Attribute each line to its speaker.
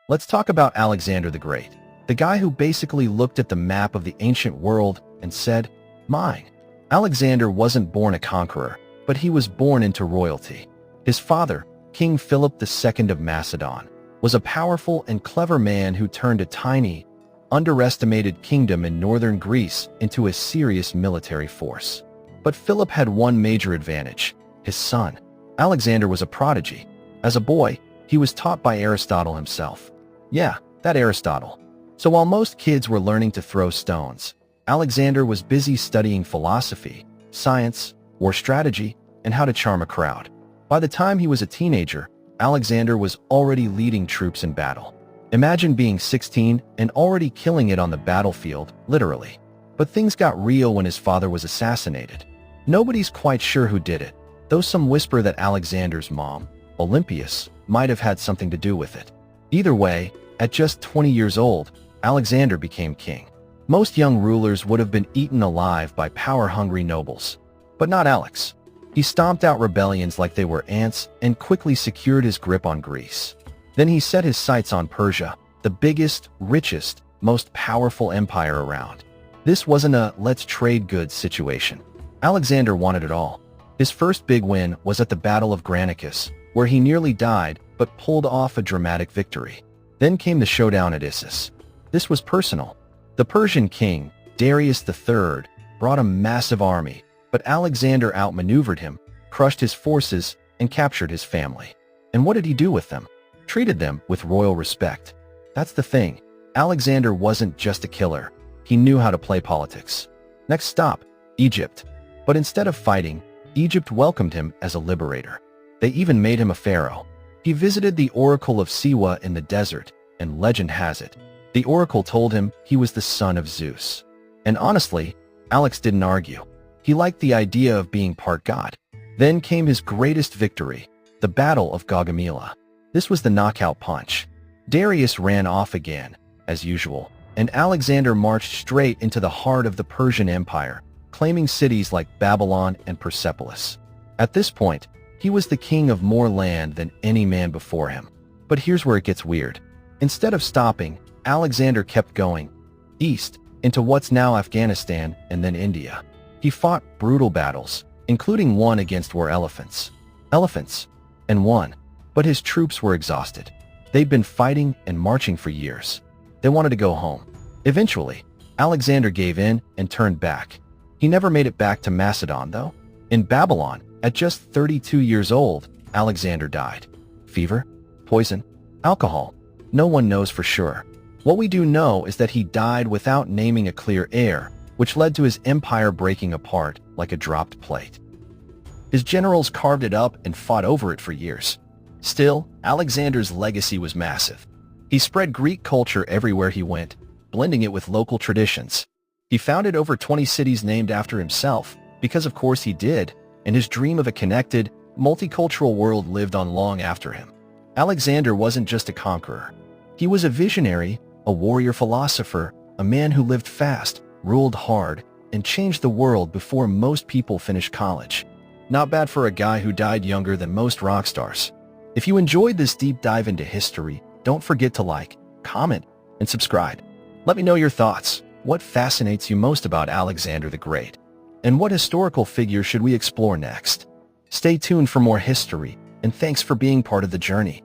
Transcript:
Speaker 1: Let's talk about Alexander the Great, the guy who basically looked at the map of the ancient world and said, "Mine." Alexander wasn't born a conqueror, but he was born into royalty. His father, King Philip II of Macedon, was a powerful and clever man who turned a tiny, underestimated kingdom in northern Greece into a serious military force. But Philip had one major advantage: his son. Alexander was a prodigy. As a boy, he was taught by Aristotle himself. Yeah, that Aristotle. So while most kids were learning to throw stones, Alexander was busy studying philosophy, science, war strategy, and how to charm a crowd. By the time he was a teenager, Alexander was already leading troops in battle. Imagine being 16 and already killing it on the battlefield, literally. But things got real when his father was assassinated. Nobody's quite sure who did it, though some whisper that Alexander's mom, Olympias, might have had something to do with it. Either way, at just 20 years old, Alexander became king. Most young rulers would have been eaten alive by power-hungry nobles. But not Alex. He stomped out rebellions like they were ants and quickly secured his grip on Greece. Then he set his sights on Persia, the biggest, richest, most powerful empire around. This wasn't a let's trade goods situation. Alexander wanted it all. His first big win was at the Battle of Granicus, where he nearly died but pulled off a dramatic victory. Then came the showdown at Issus. This was personal. The Persian king, Darius III, brought a massive army, but Alexander outmaneuvered him, crushed his forces, and captured his family. And what did he do with them? Treated them with royal respect. That's the thing. Alexander wasn't just a killer. He knew how to play politics. Next stop, Egypt. But instead of fighting, Egypt welcomed him as a liberator. They even made him a pharaoh. He visited the Oracle of Siwa in the desert, and legend has it, the oracle told him he was the son of Zeus. And honestly, Alex didn't argue. He liked the idea of being part god. Then came his greatest victory, the Battle of Gaugamela. This was the knockout punch. Darius ran off again, as usual, and Alexander marched straight into the heart of the Persian Empire, claiming cities like Babylon and Persepolis. At this point, he was the king of more land than any man before him. But here's where it gets weird. Instead of stopping, Alexander kept going east into what's now Afghanistan and then India. He fought brutal battles, including one against war elephants, and won. But his troops were exhausted. They'd been fighting and marching for years. They wanted to go home. Eventually, Alexander gave in and turned back. He never made it back to Macedon, though. In Babylon, at just 32 years old, Alexander died. Fever? Poison? Alcohol? No one knows for sure. What we do know is that he died without naming a clear heir, which led to his empire breaking apart like a dropped plate. His generals carved it up and fought over it for years. Still, Alexander's legacy was massive. He spread Greek culture everywhere he went, blending it with local traditions. He founded over 20 cities named after himself, because of course he did, and his dream of a connected, multicultural world lived on long after him. Alexander wasn't just a conqueror. He was a visionary, a warrior philosopher, a man who lived fast, ruled hard, and changed the world before most people finished college. Not bad for a guy who died younger than most rock stars. If you enjoyed this deep dive into history, don't forget to like, comment, and subscribe. Let me know your thoughts. What fascinates you most about Alexander the Great? And what historical figure should we explore next? Stay tuned for more history, and thanks for being part of the journey.